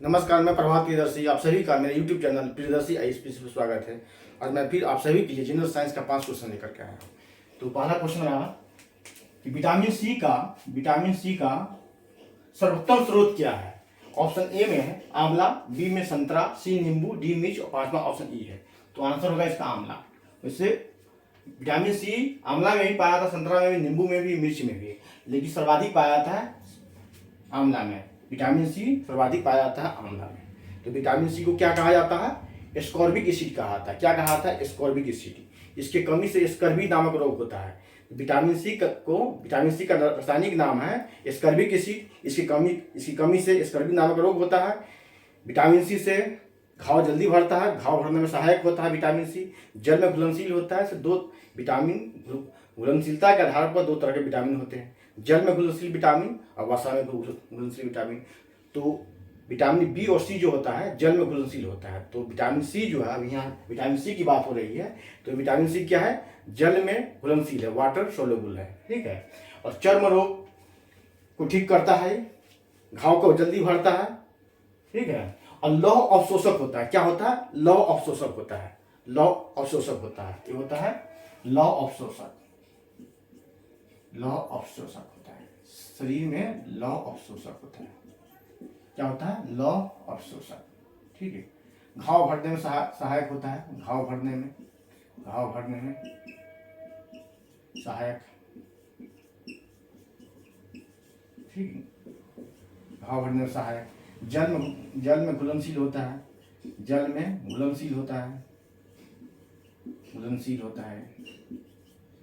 नमस्कार, मैं प्रभात प्रियदर्शी। आप सभी का मेरे YouTube चैनल प्रियदर्शी ISPC में स्वागत है। आज मैं फिर आप सभी के लिए जनरल साइंस का 5 क्वेश्चन लेकर के आया हूँ। तो पहला क्वेश्चन रहा कि विटामिन सी का सर्वोत्तम स्रोत क्या है। ऑप्शन ए में है आंवला, बी में संतरा, सी नींबू, डी मिर्च और पांचवा ऑप्शन ई है। तो आंसर होगा इसका आंवला। वैसे विटामिन सी आंवला में भी पाया था, संतरा में भी, नींबू में भी, मिर्च में भी, लेकिन सर्वाधिक पाया था आंवला में। विटामिन सी सर्वाधिक पाया जाता है आंवला में। तो विटामिन सी को क्या कहा जाता है? एस्कॉर्बिक एसिड कहा था। क्या कहा था? Ascorbic acid. इसके कमी से स्कर्वी नामक रोग होता है। विटामिन सी का रासायनिक नाम है एस्कॉर्बिक एसिड। इसकी कमी से स्कर्वी नामक रोग होता है। विटामिन सी से घाव जल्दी भरता है, घाव भरने में सहायक होता है। विटामिन सी जल में घुलनशील होता है। दो विटामिन घुलनशीलता के आधार पर 2 तरह के विटामिन होते हैं, जल में घुलनशील विटामिन और वसा में घुलनशील विटामिन। तो विटामिन बी और सी जो होता है जल में घुलनशील होता है। तो विटामिन सी जो है, अभी यहाँ विटामिन सी की बात हो रही है, तो विटामिन सी क्या है? जल में घुलनशील है, वाटर सोल्युबल है, ठीक है। और चर्म रोग को ठीक करता है, घाव को जल्दी भरता है, ठीक है। और लौह अवशोषक होता है। क्या होता है? लौह अवशोषक होता है। लौह अवशोषक होता है, ये होता है लौह अवशोषक। लौह अवशोषक होता है, शरीर में लौह अवशोषक होता है। क्या होता है? लौह अवशोषक, ठीक है। घाव भरने में सहायक होता है। घाव भरने में सहायक, ठीक है। घाव भरने में सहायक। जल में घुलनशील होता है। जल में घुलनशील होता है।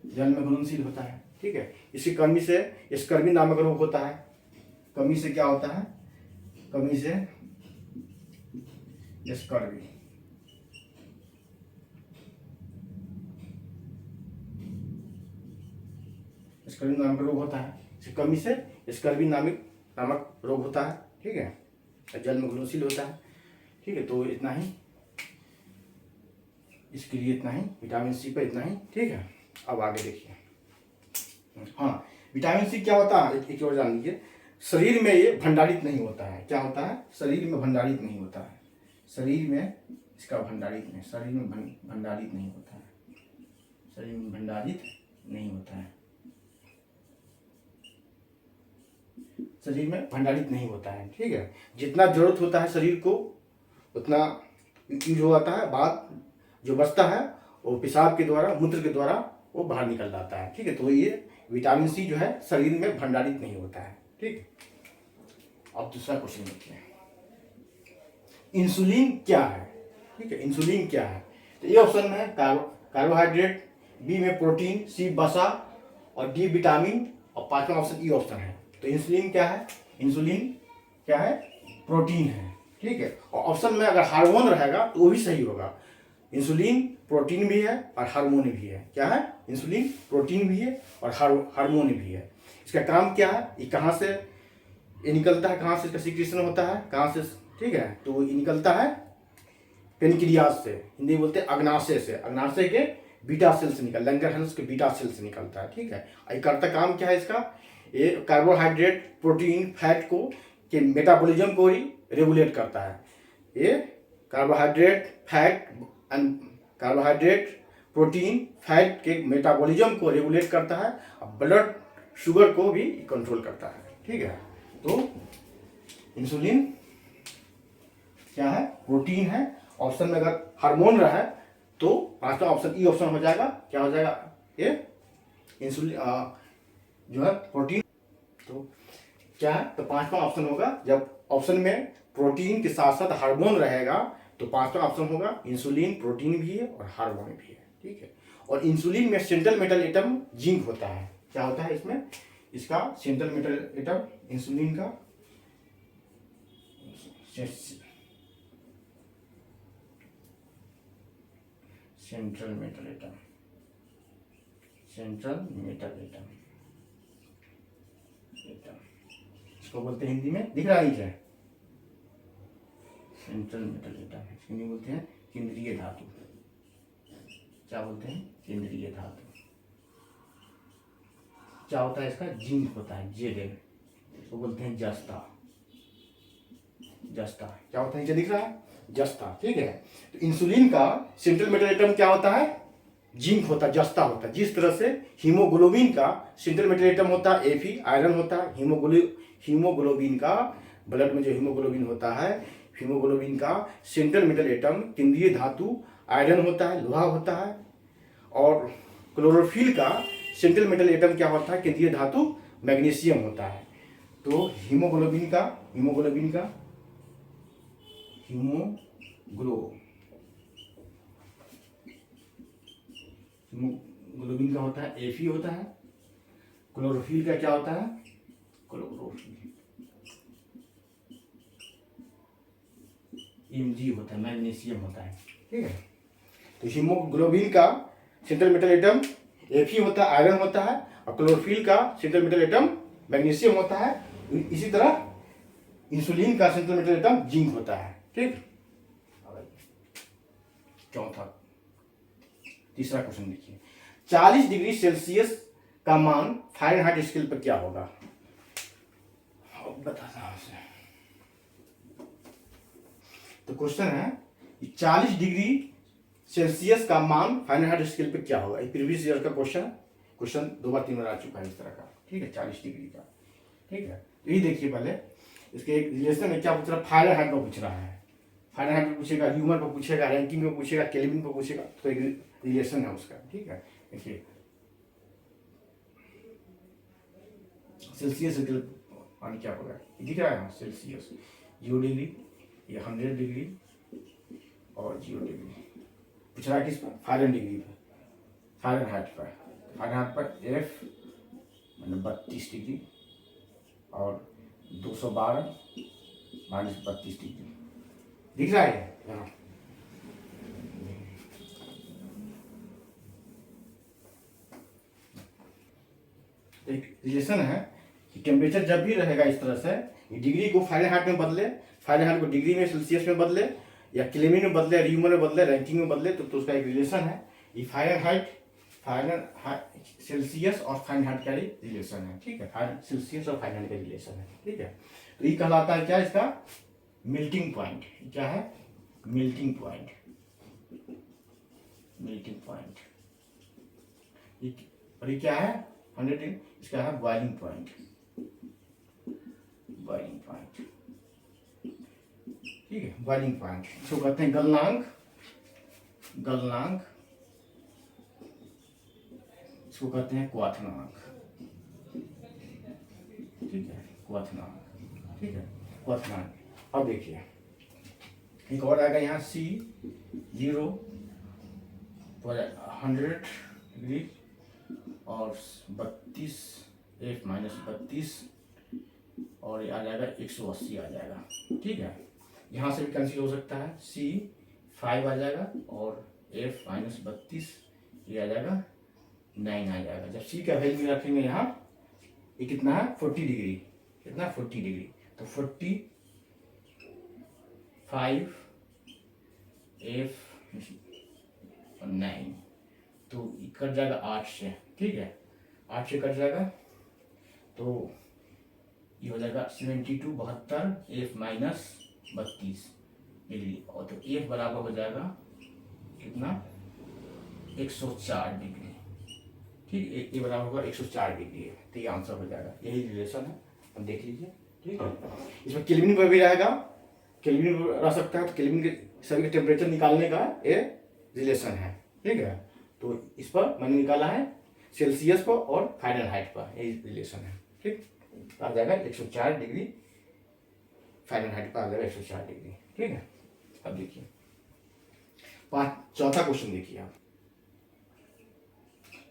जल में घुलनशील होता है, ठीक है। इसकी कमी से स्कर्वी नामक रोग होता है। कमी से क्या होता है? कमी से स्कर्वी। स्कर्वी नामक रोग होता है। इसकी कमी से स्कर्वी नामक रोग होता है, ठीक है। जल में घुलनशील होता है, ठीक है। तो इतना ही, इसके लिए इतना ही, विटामिन सी पर इतना ही, ठीक है। अब आगे देखिए। हाँ, विटामिन सी क्या होता है एक और जान लीजिए। शरीर में ये भंडारित नहीं होता है। क्या होता है? शरीर में भंडारित नहीं होता है। शरीर में इसका भंडारित नहीं होता है। शरीर में भंडारित नहीं होता है, ठीक है। जितना जरूरत होता है शरीर को उतना यूज हो जाता है। बाद जो बचता है वो पेशाब के द्वारा, मूत्र के द्वारा वो बाहर निकल जाता है, ठीक है। तो ये विटामिन सी जो है शरीर में भंडारित नहीं होता है, ठीक। अब दूसरा क्वेश्चन देखते हैं। इंसुलिन क्या है? ठीक है, इंसुलिन क्या है? तो ये ऑप्शन में है कार्बोहाइड्रेट, बी में प्रोटीन, सी वसा और डी विटामिन और पांचवा ऑप्शन ई ऑप्शन है। तो इंसुलिन क्या है? इंसुलिन क्या है? प्रोटीन है, ठीक है। और ऑप्शन में अगर हार्मोन रहेगा तो वो भी सही होगा। इंसुलिन प्रोटीन भी है और हार्मोन भी है। क्या है? इंसुलिन प्रोटीन भी है और हार्मोन भी है। इसका काम क्या है? ये कहाँ से ये निकलता है, कहाँ से इसका सिक्रेशन होता है, कहाँ से, ठीक है। तो ये निकलता है पेनक्रियास से, हिंदी बोलते हैं अग्नाशय से। अग्नाशय के बीटा सेल से लंगरहंस के बीटा सेल से निकलता है, ठीक है। ये करता काम क्या है इसका? ये कार्बोहाइड्रेट, प्रोटीन, फैट को के मेटाबॉलिज्म को ही रेगुलेट करता है। ये कार्बोहाइड्रेट, प्रोटीन, फैट के मेटाबॉलिज्म को रेगुलेट करता है और ब्लड शुगर को भी कंट्रोल करता है, ठीक है। तो इंसुलिन क्या है? प्रोटीन है। ऑप्शन में अगर हार्मोन रहा है तो पांचवा ऑप्शन ई ऑप्शन हो जाएगा। क्या हो जाएगा? ये इंसुलिन जो है प्रोटीन। तो क्या है? तो पांचवा ऑप्शन होगा। जब ऑप्शन में प्रोटीन के साथ साथ हार्मोन रहेगा तो पांचवा ऑप्शन होगा इंसुलिन प्रोटीन भी है और हार्मोन भी है, ठीक है। और इंसुलिन में सेंट्रल मेटल एटम जिंक होता है। क्या होता है इसमें? इसका सेंट्रल मेटल एटम इंसुलिन का सेंट्रल मेटल एटम इसको बोलते हैं हिंदी में, दिख रहा है सेंट्रल मेटल एटम। हिंदी बोलते हैं केंद्रीय धातु। क्या बोलते हैं? केंद्रीय धातु। क्या होता है इसका? जिंक होता है, Zn। इसको बोलते हैं जस्ता। जस्ता। क्या होता है, नीचे दिख रहा है, जस्ता। ठीक है, तो इंसुलिन का सेंट्रल मेटल एटम क्या होता है, जिंक होता है, जस्ता होता है। जिस तरह से हीमोग्लोबिन का सेंट्रल मेटल एटम होता है Fe, आयरन होता है। हीमोग्लोबिन का, ब्लड में जो हीमोग्लोबिन होता है, हीमोग्लोबिन का सेंट्रल मेटल एटम केंद्रीय धातु आयरन होता है, लोहा होता है। और क्लोरोफिल का सेंट्रल मेटल एटम क्या होता है, केंद्रीय धातु मैग्नीशियम होता है। तो हीमोग्लोबिन का हीमोग्लोबिन का होता है Fe होता है। क्लोरोफिल का क्या होता है, क्लोरोफिल Mg होता है, मैग्नीशियम होता है। ठीक है, तो हीमोग्लोबिन का सेंट्रल मेटल एटम Fe होता है, आयरन होता है। और क्लोरोफिल का सेंट्रल मेटल एटम मैग्नीशियम होता है। इसी तरह इंसुलिन का सेंट्रल मेटल एटम जिंक होता है। ठीक, तीसरा क्वेश्चन देखिए, 40 डिग्री सेल्सियस का मान फ़ारेनहाइट स्केल पर क्या होगा, बताता हूं आपसे। तो क्वेश्चन है 40 डिग्री सेल्सियस का मान फ़ारेनहाइट स्केल पर क्या होगा। प्रीवियस ईयर का क्वेश्चन 2 बार 3 बार आ चुका है इस तरह का। ठीक है, 40 डिग्री का। ठीक है, तो ये देखिए, पहले इसके एक रिलेशन में क्या पूछ रहा है, फ़ारेनहाइट में पूछ रहा है। फ़ारेनहाइट में पूछेगा, ह्यूमन पर पूछेगा, रैंकिंग में पूछेगा, केल्विन पर पूछेगा। तो एक रिलेशन है उसका। ठीक है, देखिए सेल्सियस मान क्या होगा, दिख रहा है यहाँ सेल्सियस 0 डिग्री, ये 100 डिग्री और 0 डिग्री। पूछ रहा है किस पर, फ़ारेन डिग्री पर, फ़ारेनहाइट पर। फ़ारेनहाइट पर F मतलब 32 डिग्री और 212 माइनस 32 डिग्री। दिख रहा है यहाँ। एक रिलेशन है कि टेम्परेचर जब भी रहेगा इस तरह से, डिग्री को फ़ारेनहाइट में बदले, फ़ारेनहाइट को डिग्री में, सेल्सियस में बदले, या केल्विन में बदले, र्यूमन में बदले, रैंकिंग में बदले, तो उसका एक रिलेशन है। ये फ़ारेनहाइट सेल्सियस और फ़ारेनहाइट का रिलेशन है। ठीक है, सेल्सियस और फ़ारेनहाइट का रिलेशन है। ठीक है, तो ये कहलाता है क्या, इसका मेल्टिंग पॉइंट। क्या है, मेल्टिंग पॉइंट। मेल्टिंग पॉइंट, और ये क्या है, 100, इसका है बॉइलिंग पॉइंट। बॉइलिंग पॉइंट, ठीक है, बॉइलिंग पॉइंट। इसको कहते हैं गलनांक। गलनांक, इसको कहते हैं क्वाथनांक। ठीक है, क्वाथनांक। ठीक है, क्वाथनांक। अब देखिए एक और आएगा यहाँ C0 पर 100 डिग्री और 32 F माइनस 32 और ये आ जाएगा 180 आ जाएगा। ठीक है, यहाँ से भी कैंसिल हो सकता है, C5 आ जाएगा और F माइनस 32 ये आ जाएगा 9 आ जाएगा। जब C का वैल्यू रखेंगे यहाँ, ये कितना है 40 डिग्री, कितना 40 डिग्री, तो 45 F 9 तो कट जाएगा 8 से। ठीक है, 8 से कट जाएगा तो ये हो जाएगा 72 72 F माइनस 32 डिग्री, और तो F बराबर हो जाएगा कितना 104 डिग्री। ठीक, ये बराबर होगा 104 डिग्री है। तो ये आंसर हो जाएगा, यही रिलेशन है, अब देख लीजिए। ठीक है, इसमें केल्विन पर भी रहेगा, केल्विन रह सकता है, तो केल्विन के सभी के टेम्परेचर निकालने का ये रिलेशन है। ठीक है, तो इस पर मैंने निकाला है सेल्सियस पर और फ़ारेनहाइट पर, यही रिलेशन है। ठीक, आ जाएगा 104 डिग्री, फ़ारेनहाइट पर आ जाएगा 104 डिग्री। ठीक है, अब देखिए चौथा क्वेश्चन देखिए आप।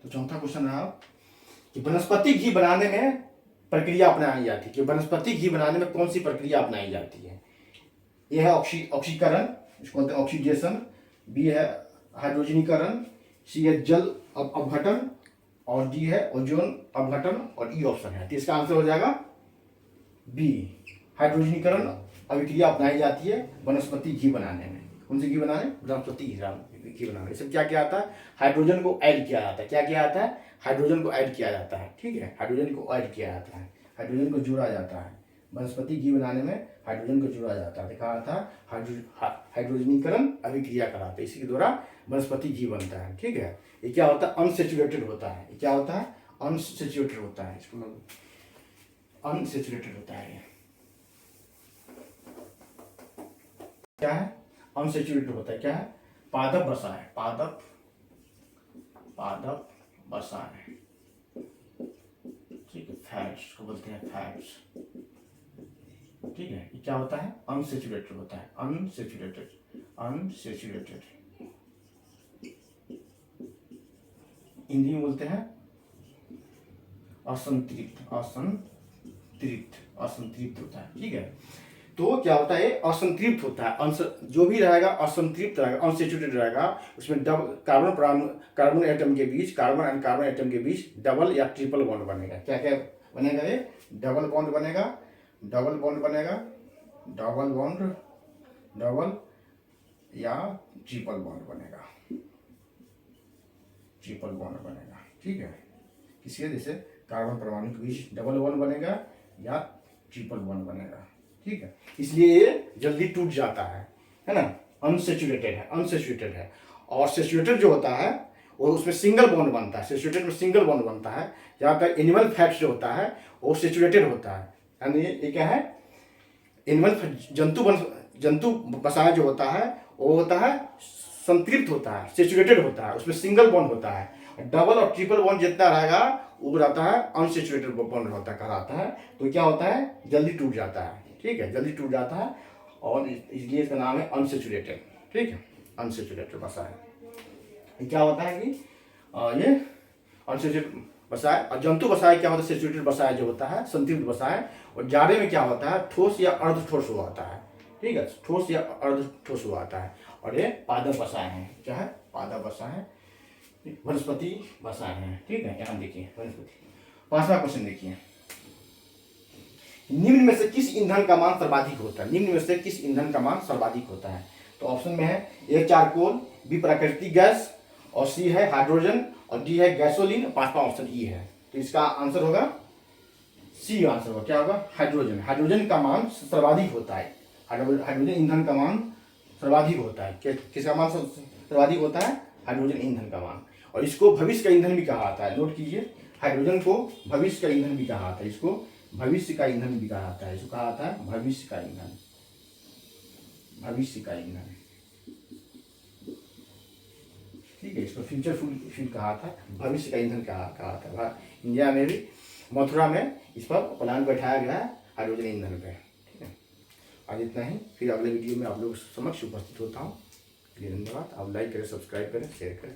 तो चौथा क्वेश्चन रहा कि वनस्पति घी बनाने में प्रक्रिया अपनाई जाती है, कि वनस्पति घी बनाने में कौन सी प्रक्रिया अपनाई जाती है। यह है ऑक्सीकरण, इसको बोलते हैं ऑक्सीडेशन। बी है हाइड्रोजनीकरण, सी है जल अपघटन, और डी है ओजोन अपघटन, और ई ऑप्शन है। तो इसका आंसर हो जाएगा बी, हाइड्रोजनीकरण अभिक्रिया अपनाई जाती है वनस्पति घी बनाने में। कौन सी घी बनाने, वनस्पति घी बनाने। इसमें क्या क्या आता है, हाइड्रोजन को ऐड किया जाता है। क्या क्या आता है, हाइड्रोजन को ऐड किया जाता है। ठीक है, हाइड्रोजन को ऐड किया जाता है, हाइड्रोजन को जोड़ा जाता है वनस्पति घी बनाने में हाइड्रोजन को जोड़ा जाता है। देखा था हाइड्रोजनीकरण अभिक्रिया कराते हैं, इसी के द्वारा वनस्पति घी बनता है। ठीक है, ये क्या होता है? अनसेचुरेटेड होता है। ये क्या होता है? अनसेचुरेटेड होता है। इसको अनसेचुरेटेड होता है। क्या है? अनसेचुरेटेड होता है। क्या है? पादप वसा है। पादप वसा है। ठीक है, फैट्स को बोलते हैं फैट्स। ठीक है, ये क्या होता है? अनसेचुरेटेड होता है। अनसेचुरेटेड हिंदी में बोलते हैं असंतृप्त होता है। ठीक है, तो क्या होता है? असंतृप्त होता है। जो भी रहेगा असंतृप्त रहेगा, अनसेचुरेटेड रहेगा, उसमें कार्बन एटम के बीच, कार्बन एंड कार्बन एटम के बीच डबल या ट्रिपल बॉन्ड बनेगा। क्या क्या बनेगा? ये डबल बॉन्ड बनेगा, डबल या ट्रिपल बॉन्ड बनेगा। ठीक है, किसी जैसे कार्बन परमाणु के बीच डबल बॉन्ड बनेगा या ट्रिपल बॉन्ड बनेगा। ठीक है, इसलिए ये जल्दी टूट जाता है ना। अनसेचुरेटेड है। और सेचुरेटेड जो होता है वो उसमें सिंगल बॉन्ड बनता है। सेचुरेटेड में सिंगल बॉन्ड बनता है। जहाँ तक एनिमल फैट्स जो होता है वो सेचुरेटेड होता है। यानी ये क्या है? एनिमल जंतु वसा जो होता है वो होता है संतृप्त होता है, सेचुरेटेड होता है, उसमें सिंगल बॉन्ड होता है। डबल और ट्रिपल बॉन्ड जितना रहेगा वो रहता है अनसेचुरेटेड बॉन्ड होता है, कहलाता है। तो क्या होता है? जल्दी टूट जाता है। ठीक है, जल्दी टूट जाता है और इसलिए इसका नाम है अनसेचुरेटेड। ठीक है, अनसेचुरेटेड वसा है। क्या होता है कि ये अनसेचुरेटेड वसा है। और जंतु वसा क्या होता है? सेचुरेटेड वसा जो होता है, संतृप्त वसा है। और जाड़े में क्या होता है? ठोस या अर्ध ठोस हुआ आता है। ठीक है, ठोस या अर्ध ठोस हुआ आता है। और ये पादप वसा है। क्या है? पादप वसा है, वनस्पति वसा है। ठीक है, यहाँ देखिए वनस्पति। 5वां क्वेश्चन देखिए, निम्न में से किस ईंधन का मान सर्वाधिक होता है? निम्न में से किस ईंधन का मान सर्वाधिक होता है? तो ऑप्शन में है ए चारकोल, बी प्राकृतिक गैस, और सी है हाइड्रोजन, और डी है गैसोलीन, 5वां ऑप्शन ई है। तो इसका आंसर होगा सी आंसर होगा। क्या होगा? हाइड्रोजन। हाइड्रोजन का मान सर्वाधिक होता है। हाइड्रोजन ईंधन का मान सर्वाधिक होता है। किसका मान सर्वाधिक होता है? हाइड्रोजन ईंधन का मान। और इसको भविष्य का ईंधन भी कहा जाता है। नोट कीजिए, हाइड्रोजन को भविष्य का ईंधन भी कहा जाता है। इसको भविष्य का ईंधन भी कहा जाता है। इसको कहा जाता है भविष्य का ईंधन। ठीक है, इसको फ्यूचर फ्यूल कहा था, भविष्य का ईंधन कहा था। इंडिया में भी मथुरा में इस पर प्लांट बैठाया गया है हाइड्रोजन ईंधन पे। ठीक है, आज इतना ही। फिर अगले वीडियो में आप लोग समक्ष उपस्थित होता हूँ। धन्यवाद। आप लाइक करें, सब्सक्राइब करें, शेयर करें।